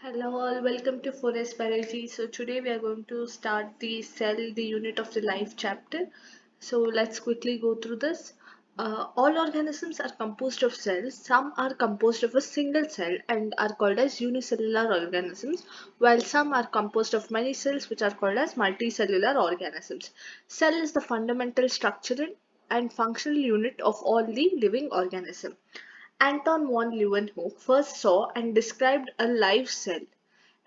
Hello all, welcome to Forest Biology. So today we are going to start the cell, the unit of the life chapter. So let's quickly go through this. All organisms are composed of cells. Some are composed of a single cell and are called as unicellular organisms, while some are composed of many cells which are called as multicellular organisms. Cell is the fundamental structural and functional unit of all the living organisms. Anton von Leeuwenhoek first saw and described a live cell,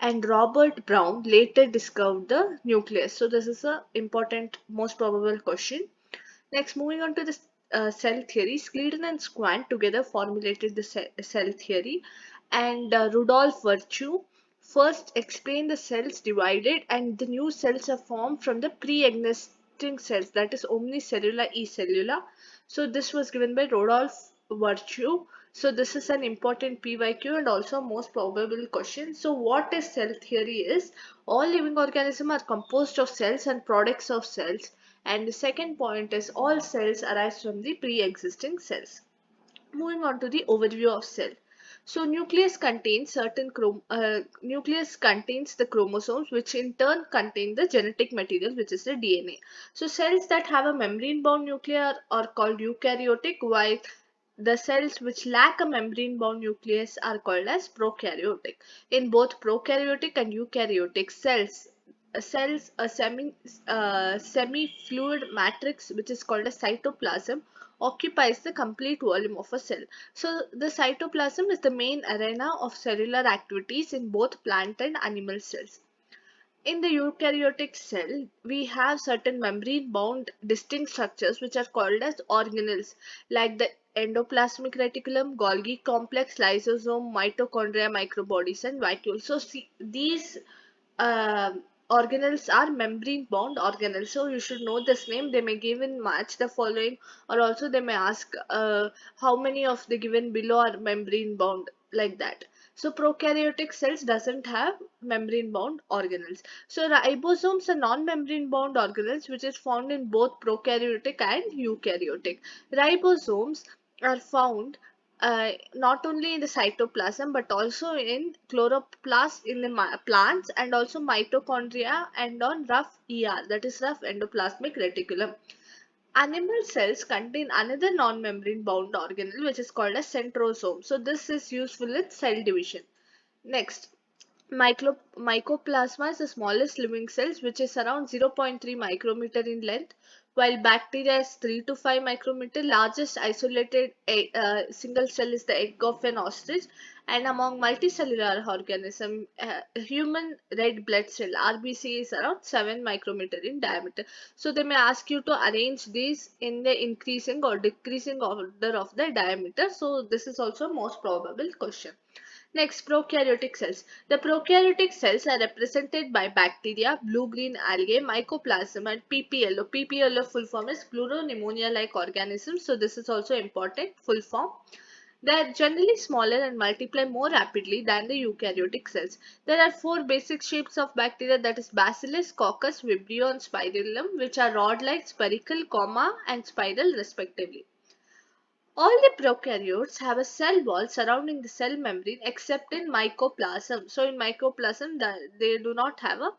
and Robert Brown later discovered the nucleus. So this is a important, most probable question. Next, moving on to the cell theory, Schleiden and Squant together formulated the cell theory, and Rudolf Virchow first explained the cells divided and the new cells are formed from the pre-existing cells, that is omnicellular e cellula. So this was given by Rudolf Virchow. So this is an important PYQ and also most probable question. So what is cell theory is all living organisms are composed of cells and products of cells, and the second point is all cells arise from the pre-existing cells. Moving on to the overview of cell. So nucleus contains the chromosomes, which in turn contain the genetic material, which is the DNA. So cells that have a membrane-bound nucleus are called eukaryotic, while the cells which lack a membrane-bound nucleus are called as prokaryotic. In both prokaryotic and eukaryotic cells, a semi-fluid matrix which is called a cytoplasm occupies the complete volume of a cell. So the cytoplasm is the main arena of cellular activities in both plant and animal cells. In the eukaryotic cell, we have certain membrane-bound distinct structures which are called as organelles, like the endoplasmic reticulum, Golgi complex, lysosome, mitochondria, microbodies, and vacuoles. So these uh, organelles are membrane bound organelles, so you should know this name. They may give in match the following, or also they may ask how many of the given below are membrane bound, like that. So prokaryotic cells doesn't have membrane bound organelles. So ribosomes are non-membrane bound organelles which is found in both prokaryotic and eukaryotic. Ribosomes are found not only in the cytoplasm but also in chloroplast in the plants, and also mitochondria and on rough ER, that is rough endoplasmic reticulum. Animal cells contain another non-membrane bound organelle which is called a centrosome. So this is useful in cell division. Next, mycoplasma is the smallest living cells, which is around 0.3 micrometer in length, while bacteria is 3 to 5 micrometer. Largest isolated single cell is the egg of an ostrich, and among multicellular organism, human red blood cell RBC is around 7 micrometer in diameter. So they may ask you to arrange these in the increasing or decreasing order of the diameter. So this is also most probable question. Next, prokaryotic cells. The prokaryotic cells are represented by bacteria, blue-green algae, mycoplasm, and PPLO. PPLO full form is pleuropneumonia-like organisms. So this is also important full form. They are generally smaller and multiply more rapidly than the eukaryotic cells. There are four basic shapes of bacteria, that is Bacillus, Coccus, Vibrio, and Spirillum, which are rod-like, spherical, comma, and spiral respectively. All the prokaryotes have a cell wall surrounding the cell membrane except in mycoplasm. So in mycoplasm they do not have a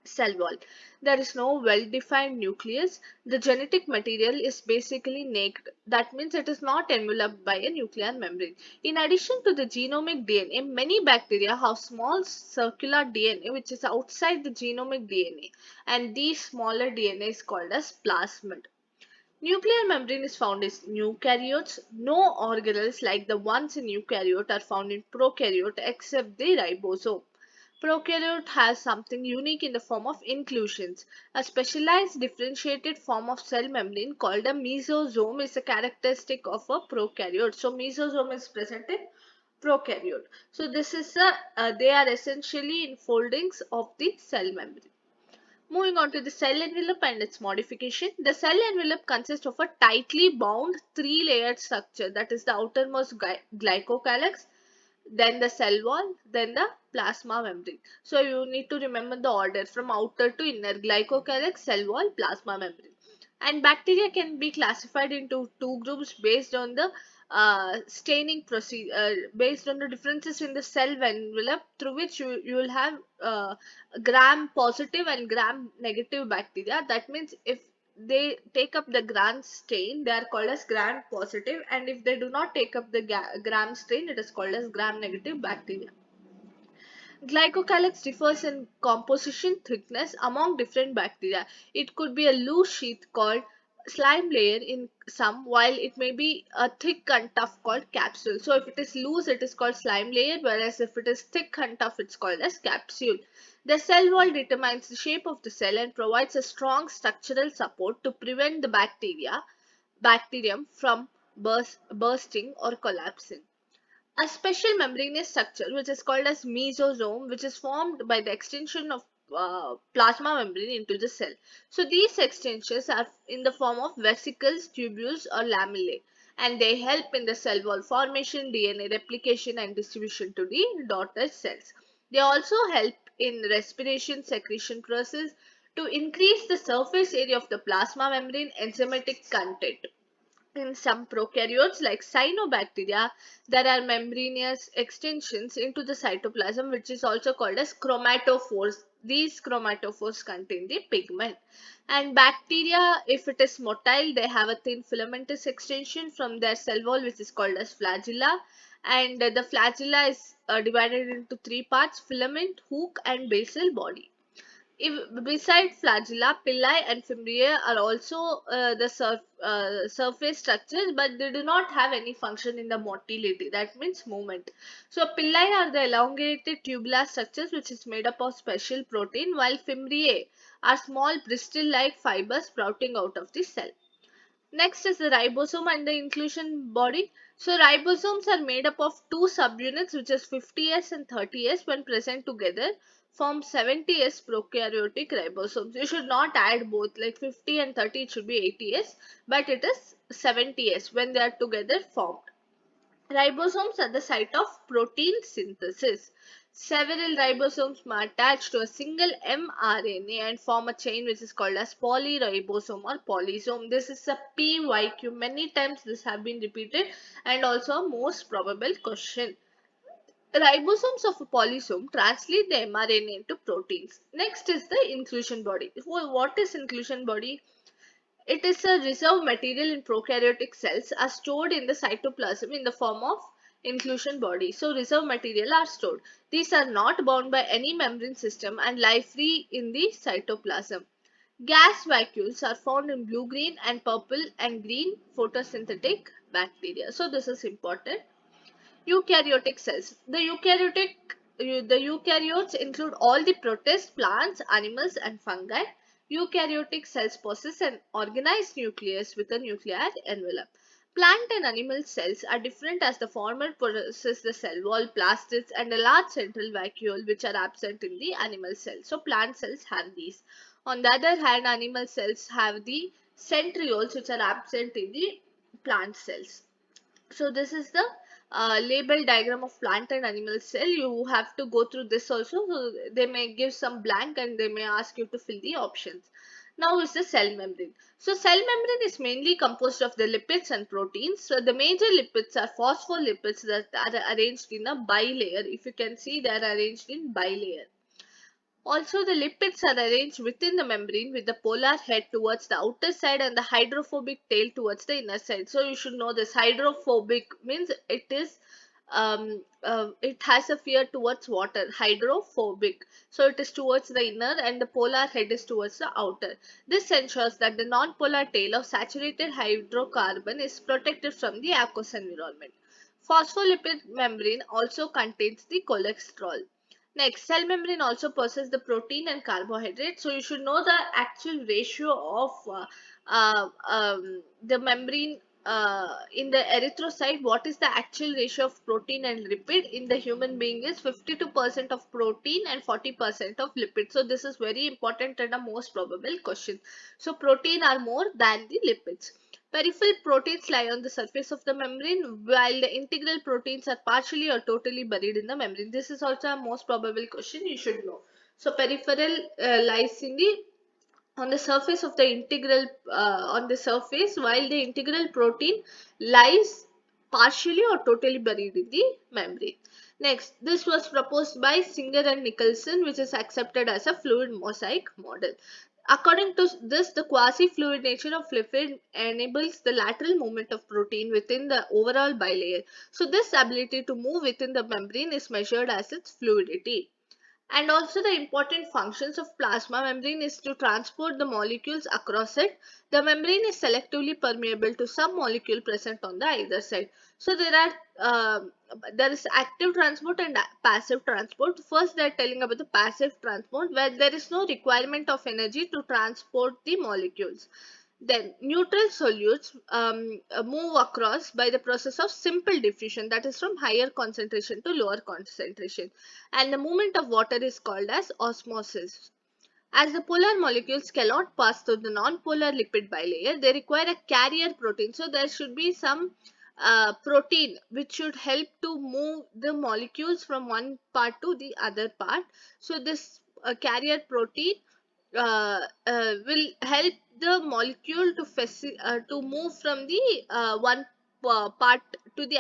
cell wall. There is no well-defined nucleus. The genetic material is basically naked. That means it is not enveloped by a nuclear membrane. In addition to the genomic DNA, many bacteria have small circular DNA which is outside the genomic DNA, and these smaller DNA is called as plasmid. Nuclear membrane is found in eukaryotes. No organelles like the ones in eukaryote are found in prokaryote except the ribosome. Prokaryote has something unique in the form of inclusions. A specialized differentiated form of cell membrane called a mesosome is a characteristic of a prokaryote. So mesosome is present in prokaryote. So this is they are essentially enfoldings of the cell membrane. Moving on to the cell envelope and its modification. The cell envelope consists of a tightly bound three-layered structure, that is the outermost glycocalyx, then the cell wall, then the plasma membrane. So you need to remember the order from outer to inner: glycocalyx, cell wall, plasma membrane. And bacteria can be classified into two groups based on the staining procedure based on the differences in the cell envelope, through which you will have gram positive and gram negative bacteria. That means if they take up the gram stain, they are called as gram positive, and if they do not take up the gram stain, it is called as gram negative bacteria. Glycocalyx differs in composition, thickness among different bacteria. It could be a loose sheath called slime layer in some, while it may be a thick and tough called capsule. So if it is loose, it is called slime layer, whereas if it is thick and tough, it's called as capsule. The cell wall determines the shape of the cell and provides a strong structural support to prevent the bacterium from bursting or collapsing. A special membranous structure which is called as mesosome, which is formed by the extension of plasma membrane into the cell. So these extensions are in the form of vesicles, tubules or lamellae, and they help in the cell wall formation, DNA replication and distribution to the daughter cells. They also help in respiration secretion process to increase the surface area of the plasma membrane enzymatic content. In some prokaryotes like cyanobacteria, there are membranous extensions into the cytoplasm, which is also called as chromatophores. These chromatophores contain the pigment. And bacteria, if it is motile, they have a thin filamentous extension from their cell wall, which is called as flagella. And the flagella is divided into three parts: filament, hook, and basal body. If, beside flagella, pili and fimbriae are also the surface structures, but they do not have any function in the motility. That means movement. So pili are the elongated tubular structures which is made up of special protein, while fimbriae are small bristle-like fibers sprouting out of the cell. Next is the ribosome and the inclusion body. So ribosomes are made up of two subunits, which is 50S and 30S. When present together form 70S prokaryotic ribosomes. You should not add both, like 50 and 30, it should be 80S, but it is 70S when they are together formed. Ribosomes are the site of protein synthesis. Several ribosomes are attached to a single mRNA and form a chain which is called as polyribosome or polysome. This is a PYQ. Many times this have been repeated and also a most probable question. Ribosomes of a polysome translate the mRNA into proteins. Next is the inclusion body. What is inclusion body? It is a reserve material in prokaryotic cells are stored in the cytoplasm in the form of inclusion body. So reserve material are stored. These are not bound by any membrane system and lie free in the cytoplasm. Gas vacuoles are found in blue, green and purple and green photosynthetic bacteria. So this is important. Eukaryotic cells. The eukaryotes include all the protists, plants, animals, and fungi. Eukaryotic cells possess an organized nucleus with a nuclear envelope. Plant and animal cells are different as the former possess the cell wall, plastids, and a large central vacuole which are absent in the animal cells. So plant cells have these. On the other hand, animal cells have the centrioles which are absent in the plant cells. So this is the label diagram of plant and animal cell. You have to go through this also. So they may give some blank and they may ask you to fill the options. Now is the cell membrane. So cell membrane is mainly composed of the lipids and proteins. So the major lipids are phospholipids that are arranged in a bilayer. If you can see, they are arranged in bilayer. Also, the lipids are arranged within the membrane with the polar head towards the outer side and the hydrophobic tail towards the inner side. So you should know this. Hydrophobic means it has a fear towards water. Hydrophobic. So it is towards the inner and the polar head is towards the outer. This ensures that the non-polar tail of saturated hydrocarbon is protected from the aqueous environment. Phospholipid membrane also contains the cholesterol. Next, cell membrane also possesses the protein and carbohydrate. So you should know the actual ratio of the membrane in the erythrocyte. What is the actual ratio of protein and lipid in the human being is 52% of protein and 40% of lipid. So this is very important and a most probable question. So protein are more than the lipids. Peripheral proteins lie on the surface of the membrane, while the integral proteins are partially or totally buried in the membrane. This is also a most probable question you should know. So peripheral lies in the on the surface of the integral on the surface, while the integral protein lies partially or totally buried in the membrane. Next, this was proposed by Singer and Nicholson, which is accepted as a fluid mosaic model. According to this, the quasi-fluid nature of lipid enables the lateral movement of protein within the overall bilayer. So this ability to move within the membrane is measured as its fluidity. And also the important functions of plasma membrane is to transport the molecules across it. The membrane is selectively permeable to some molecule present on the either side. So there is active transport and passive transport. First they are telling about the passive transport, where there is no requirement of energy to transport the molecules. Then neutral solutes move across by the process of simple diffusion, that is from higher concentration to lower concentration, and the movement of water is called as osmosis. As the polar molecules cannot pass through the non-polar lipid bilayer, they require a carrier protein. So there should be some protein which should help to move the molecules from one part to the other part. So this carrier protein will help the molecule to move from the one part to the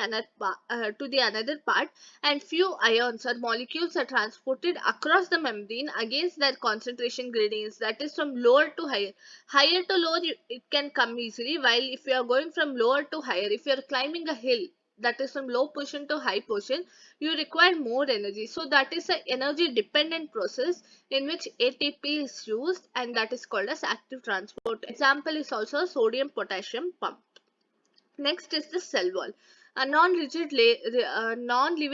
another part, and few ions or molecules are transported across the membrane against their concentration gradients, that is from lower to higher. Higher to lower it can come easily, while if you are going from lower to higher, if you are climbing a hill, that is from low position to high position, you require more energy. So that is an energy dependent process in which ATP is used, and that is called as active transport. Example is also sodium potassium pump. Next is the cell wall. A non-living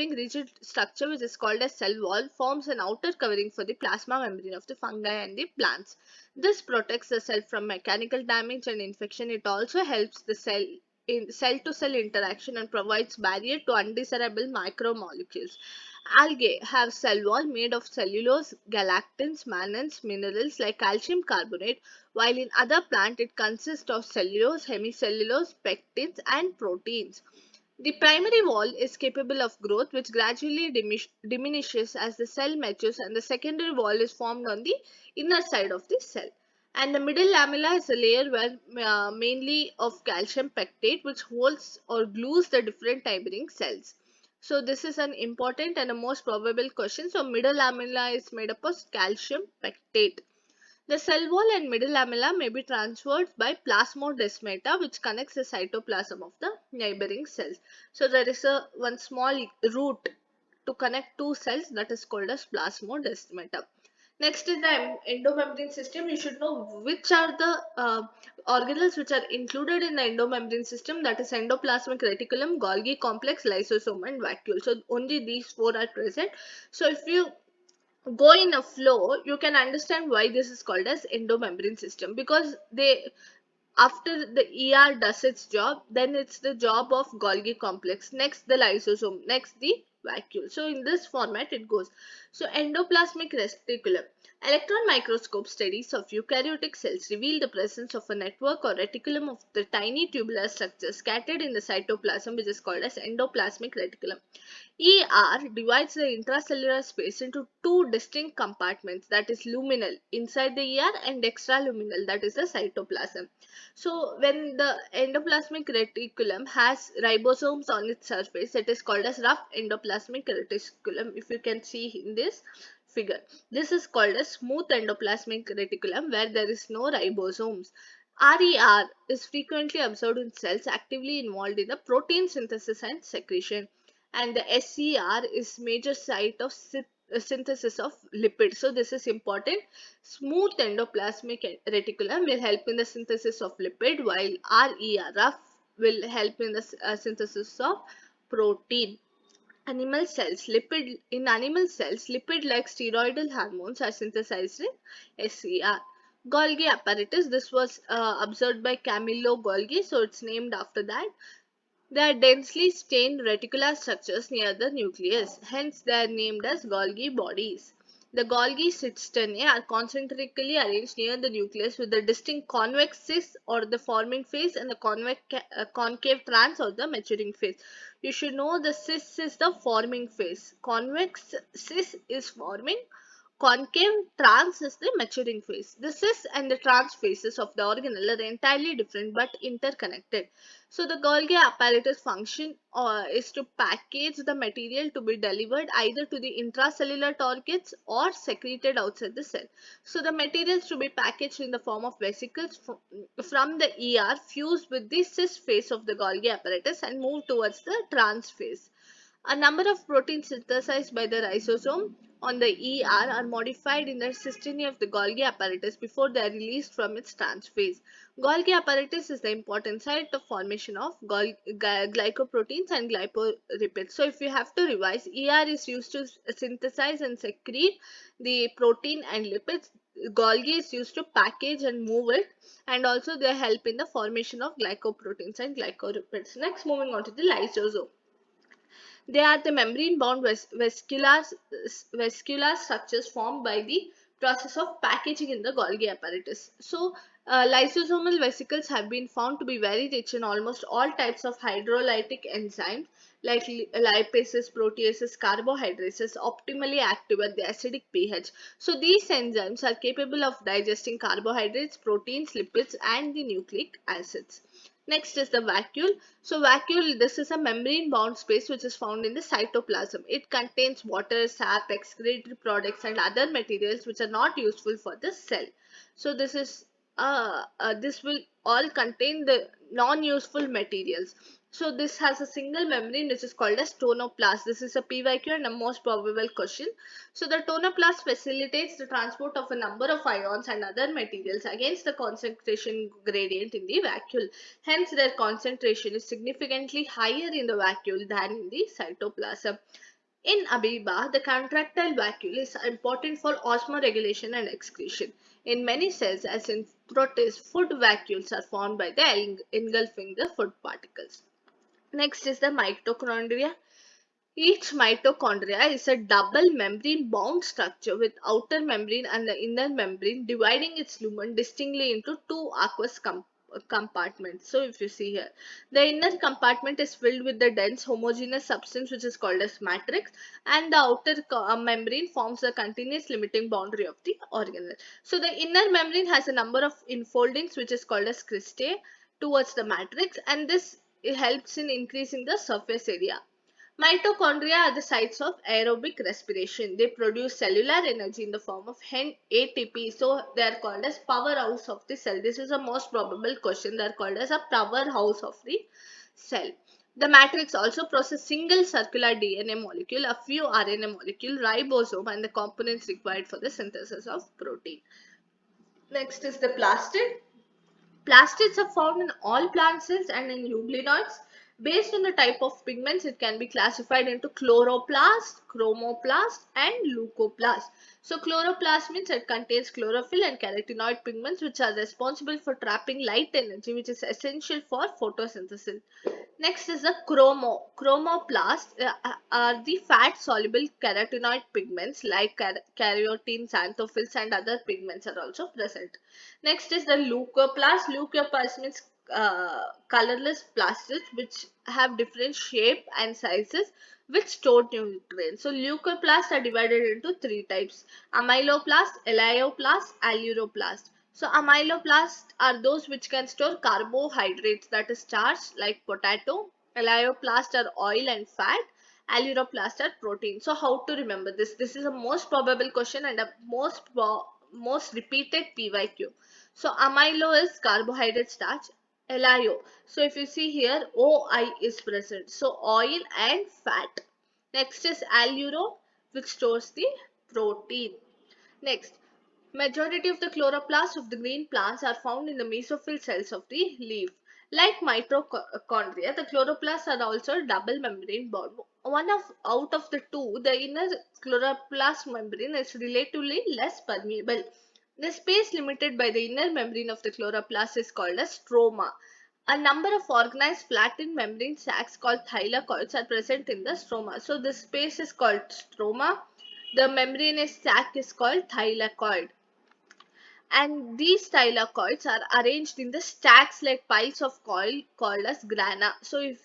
rigid structure, which is called as cell wall, forms an outer covering for the plasma membrane of the fungi and the plants. This protects the cell from mechanical damage and infection. It also helps the cell in cell-to-cell interaction and provides barrier to undesirable micromolecules. Algae have cell wall made of cellulose, galactans, mannans, minerals like calcium carbonate, while in other plant it consists of cellulose, hemicellulose, pectins and proteins. The primary wall is capable of growth, which gradually diminishes as the cell matures, and the secondary wall is formed on the inner side of the cell. And the middle lamella is a layer where mainly of calcium pectate, which holds or glues the different neighboring cells. So this is an important and a most probable question. So middle lamella is made up of calcium pectate. The cell wall and middle lamella may be transferred by plasmodesmata, which connects the cytoplasm of the neighboring cells. So there is a one small route to connect two cells, that is called as plasmodesmata. Next is the endomembrane system. You should know which are the organelles which are included in the endomembrane system, that is endoplasmic reticulum, Golgi complex, lysosome and vacuole. So only these four are present. So if you go in a flow, you can understand why this is called as endomembrane system, because they, after the ER does its job, then it's the job of Golgi complex, next the lysosome, next the vacuole. So in this format it goes. So endoplasmic reticulum. Electron microscope studies of eukaryotic cells reveal the presence of a network or reticulum of the tiny tubular structures scattered in the cytoplasm, which is called as endoplasmic reticulum. ER divides the intracellular space into two distinct compartments, that is luminal inside the ER and extraluminal, that is the cytoplasm. So when the endoplasmic reticulum has ribosomes on its surface, it is called as rough endoplasmic reticulum. If you can see in this figure, this is called as smooth endoplasmic reticulum, where there is no ribosomes. RER is frequently observed in cells actively involved in the protein synthesis and secretion, and the SER is major site of synthesis of lipids. So this is important. Smooth endoplasmic reticulum will help in the synthesis of lipid, while RER, rough, will help in the synthesis of protein. Animal cells, animal cells, lipid like steroidal hormones are synthesized in SER. Golgi apparatus, this was observed by Camillo Golgi, so it's named after that. They are densely stained reticular structures near the nucleus, hence they are named as Golgi bodies. The Golgi cisternae are concentrically arranged near the nucleus with the distinct convex cis or the forming phase and the concave trans or the maturing phase. You should know the cis is the forming phase, convex cis is forming, Concave trans is the maturing phase. The cis and the trans phases of the organelle are entirely different but interconnected. So the Golgi apparatus function is to package the material to be delivered either to the intracellular targets or secreted outside the cell. So the materials to be packaged in the form of vesicles from the ER fuse with the cis phase of the Golgi apparatus and move towards the trans phase. A number of proteins synthesized by the rhizosome on the ER are modified in the cystine of the Golgi apparatus before they are released from its trans phase. Golgi apparatus is the important site of formation of glycoproteins and glycolipids. So if you have to revise, ER is used to synthesize and secrete the protein and lipids. Golgi is used to package and move it, and also they help in the formation of glycoproteins and glycolipids. Next, moving on to the lysosome. They are the membrane-bound vascular structures formed by the process of packaging in the Golgi apparatus. So, lysosomal vesicles have been found to be very rich in almost all types of hydrolytic enzymes like lipases, proteases, carbohydrates, optimally active at the acidic pH. So, these enzymes are capable of digesting carbohydrates, proteins, lipids, and the nucleic acids. Next is the vacuole. So vacuole, this is a membrane bound space which is found in the cytoplasm. It contains water, sap, excretory products and other materials which are not useful for the cell. So this will all contain the non-useful materials. So this has a single membrane which is called as tonoplast. This is a PYQ and a most probable question. So the tonoplast facilitates the transport of a number of ions and other materials against the concentration gradient in the vacuole. Hence, their concentration is significantly higher in the vacuole than in the cytoplasm. In amoeba, the contractile vacuole is important for osmoregulation and excretion. In many cells, as in protists, food vacuoles are formed by the engulfing the food particles. Next is the mitochondria. Each mitochondria is a double membrane bound structure with outer membrane and the inner membrane dividing its lumen distinctly into two aqueous compartments. So if you see here, the inner compartment is filled with the dense homogeneous substance which is called as matrix, and the outer membrane forms the continuous limiting boundary of the organelle. So the inner membrane has a number of infoldings which is called as cristae towards the matrix, and this helps in increasing the surface area. Mitochondria are the sites of aerobic respiration. They produce cellular energy in the form of ATP. So they are called as powerhouse of the cell. This is a most probable question. They are called as a powerhouse of the cell. The matrix also processes single circular DNA molecule, a few RNA molecule, ribosome, and the components required for the synthesis of protein. Next is the plastid. Plastids are found in all plant cells and in euglenoids. Based on the type of pigments, it can be classified into chloroplast, chromoplast, and leucoplast. So, chloroplast means it contains chlorophyll and carotenoid pigments which are responsible for trapping light energy, which is essential for photosynthesis. Next is the chromoplast are the fat soluble carotenoid pigments like carotene, xanthophylls and other pigments are also present. Next is the leucoplast. Leucoplast means colorless plastids which have different shape and sizes which store nutrients. So leucoplasts are divided into three types: amyloplast, elaioplast, alluroplast. So amyloplasts are those which can store carbohydrates, that is starch like potato. Elaioplasts are oil and fat. Alluroplasts are protein. So how to remember this? This is a most probable question and a most repeated PYQ. So amylo is carbohydrate starch. Elio. So if you see here, OI is present. So oil and fat. Next is alluro, which stores the protein. Next, majority of the chloroplasts of the green plants are found in the mesophyll cells of the leaf. Like mitochondria, the chloroplasts are also double membrane bound. Out of the two, the inner chloroplast membrane is relatively less permeable. The space limited by the inner membrane of the chloroplast is called as stroma. A number of organized flattened membrane sacs called thylakoids are present in the stroma. So this space is called stroma. The membranous sac is called thylakoid. And these thylakoids are arranged in the stacks like piles of coil called as grana. So if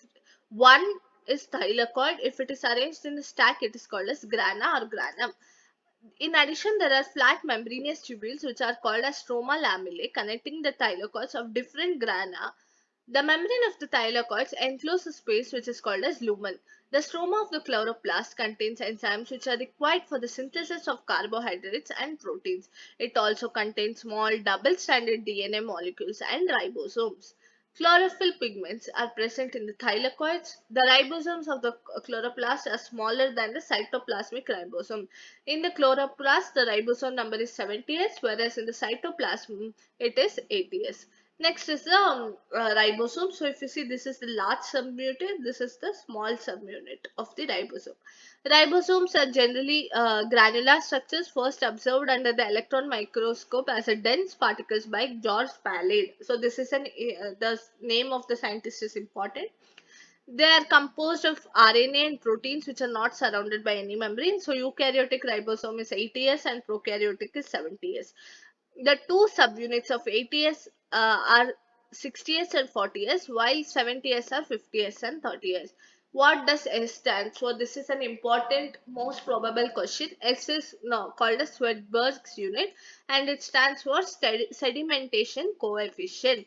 one is thylakoid, if it is arranged in a stack, it is called as grana or granum. In addition, there are flat membranous tubules which are called as stroma lamellae connecting the thylakoids of different grana. The membrane of the thylakoids encloses a space which is called as lumen. The stroma of the chloroplast contains enzymes which are required for the synthesis of carbohydrates and proteins. It also contains small double-stranded DNA molecules and ribosomes. Chlorophyll pigments are present in the thylakoids. The ribosomes of the chloroplast are smaller than the cytoplasmic ribosome. In the chloroplast, the ribosome number is 70s, whereas in the cytoplasm, it is 80s. Next is the ribosome. So if you see, this is the large subunit, this is the small subunit of the ribosome. Ribosomes are generally granular structures first observed under the electron microscope as a dense particles by George Palade. So this is the name of the scientist is important. They are composed of RNA and proteins which are not surrounded by any membrane. So eukaryotic ribosome is 80s and prokaryotic is 70s. The two subunits of 80s are 60s and 40s, while 70s are 50s and 30s. What does S stand for? This is an important, most probable question. S is no, called a Swedberg's unit and it stands for sedimentation coefficient.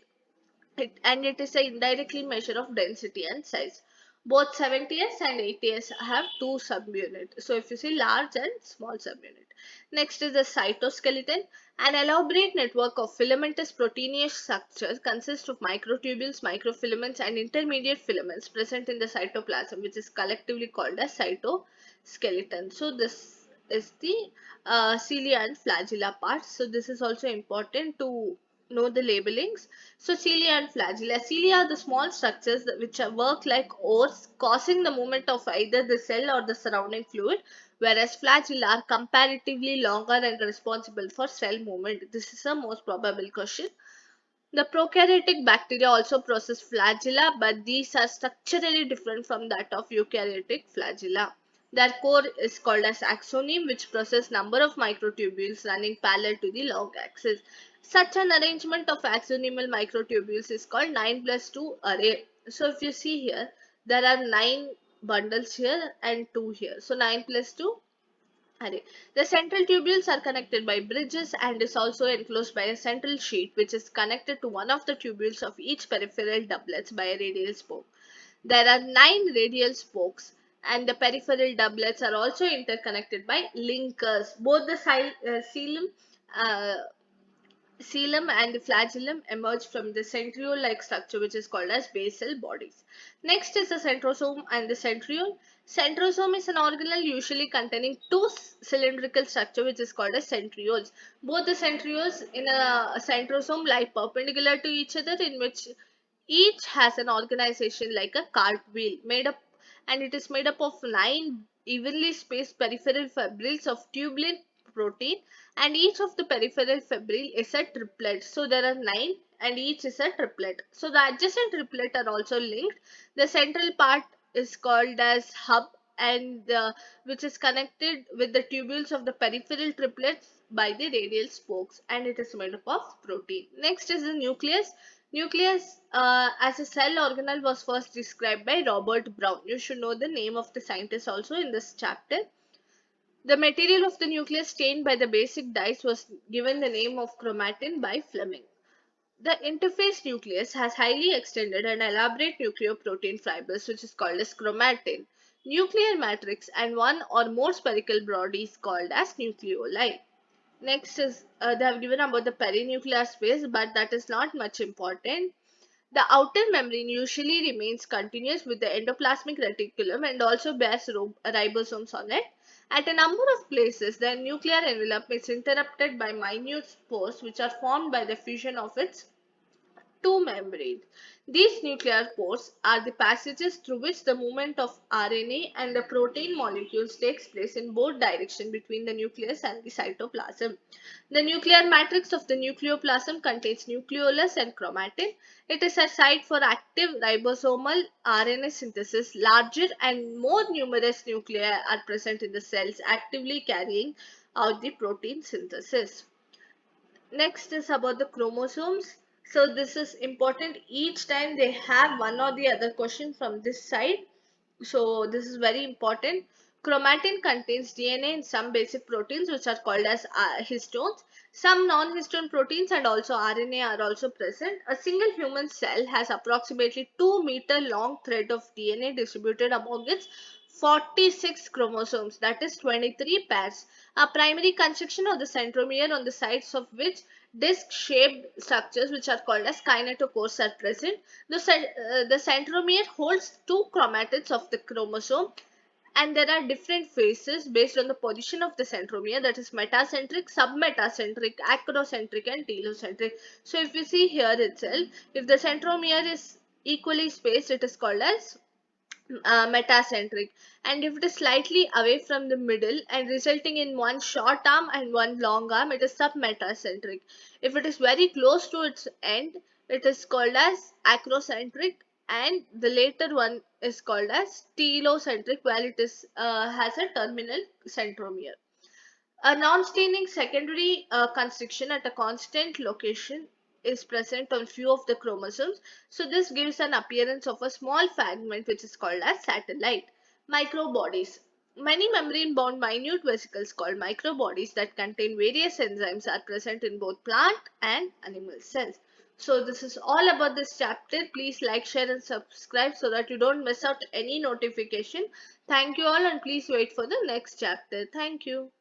And it is a indirectly measure of density and size. Both 70s and 80s have two subunits. So if you see large and small subunit. Next is the cytoskeleton. An elaborate network of filamentous proteinous structures consists of microtubules, microfilaments and intermediate filaments present in the cytoplasm, which is collectively called as cytoskeleton. So this is the cilia and flagella parts. So this is also important to know the labelings. So cilia and flagella. Cilia are the small structures which work like oars, causing the movement of either the cell or the surrounding fluid, whereas flagella are comparatively longer and responsible for cell movement. This is the most probable question. The prokaryotic bacteria also process flagella, but these are structurally different from that of eukaryotic flagella. Their core is called as axoneme, which process number of microtubules running parallel to the log axis. Such an arrangement of axonemal microtubules is called 9 plus 2 array. So if you see here, there are 9 bundles here and 2 here. So 9 plus 2 array. The central tubules are connected by bridges and is also enclosed by a central sheet which is connected to one of the tubules of each peripheral doublets by a radial spoke. There are 9 radial spokes and the peripheral doublets are also interconnected by linkers. Both the uh, coelom and the flagellum emerge from the centriole-like structure which is called as basal bodies. Next is the centrosome and the centriole. Centrosome is an organelle usually containing two cylindrical structure which is called as centrioles. Both the centrioles in a centrosome lie perpendicular to each other in which each has an organization like a cartwheel made up and it is made up of 9 evenly spaced peripheral fibrils of tubulin protein and each of the peripheral fibril is a triplet. So there are 9 and each is a triplet. So the adjacent triplet are also linked. The central part is called as hub and which is connected with the tubules of the peripheral triplets by the radial spokes and it is made up of protein. Next is the nucleus. Nucleus as a cell organelle was first described by Robert Brown. You should know the name of the scientist also in this chapter. The material of the nucleus stained by the basic dyes was given the name of chromatin by Fleming. The interface nucleus has highly extended and elaborate nucleoprotein fibers which is called as chromatin, nuclear matrix and one or more spherical bodies called as nucleoli. Next is they have given about the perinuclear space but that is not much important. The outer membrane usually remains continuous with the endoplasmic reticulum and also bears ribosomes on it. At a number of places, the nuclear envelope is interrupted by minute spores which are formed by the fusion of its two membranes. These nuclear pores are the passages through which the movement of RNA and the protein molecules takes place in both directions between the nucleus and the cytoplasm. The nuclear matrix of the nucleoplasm contains nucleolus and chromatin. It is a site for active ribosomal RNA synthesis. Larger and more numerous nuclei are present in the cells actively carrying out the protein synthesis. Next is about the chromosomes. So this is important. Each time they have one or the other question from this side. So this is very important. Chromatin contains DNA in some basic proteins which are called as histones. Some non-histone proteins and also RNA are also present. A single human cell has approximately 2-meter long thread of DNA distributed among its 46 chromosomes, that is 23 pairs. A primary construction of the centromere on the sides of which disc-shaped structures which are called as kinetochores are present. The centromere holds two chromatids of the chromosome, and there are different phases based on the position of the centromere, that is metacentric, submetacentric, acrocentric and telocentric. So if you see here itself, if the centromere is equally spaced, it is called as metacentric, and if it is slightly away from the middle and resulting in one short arm and one long arm, it is submetacentric. If it is very close to its end, it is called as acrocentric, and the later one is called as telocentric, where it is has a terminal centromere. A non-staining secondary constriction at a constant location is present on few of the chromosomes. So this gives an appearance of a small fragment which is called as satellite. Microbodies. Many membrane-bound minute vesicles called microbodies that contain various enzymes are present in both plant and animal cells. So this is all about this chapter. Please like, share and subscribe so that you don't miss out any notification. Thank you all, and please wait for the next chapter. Thank you.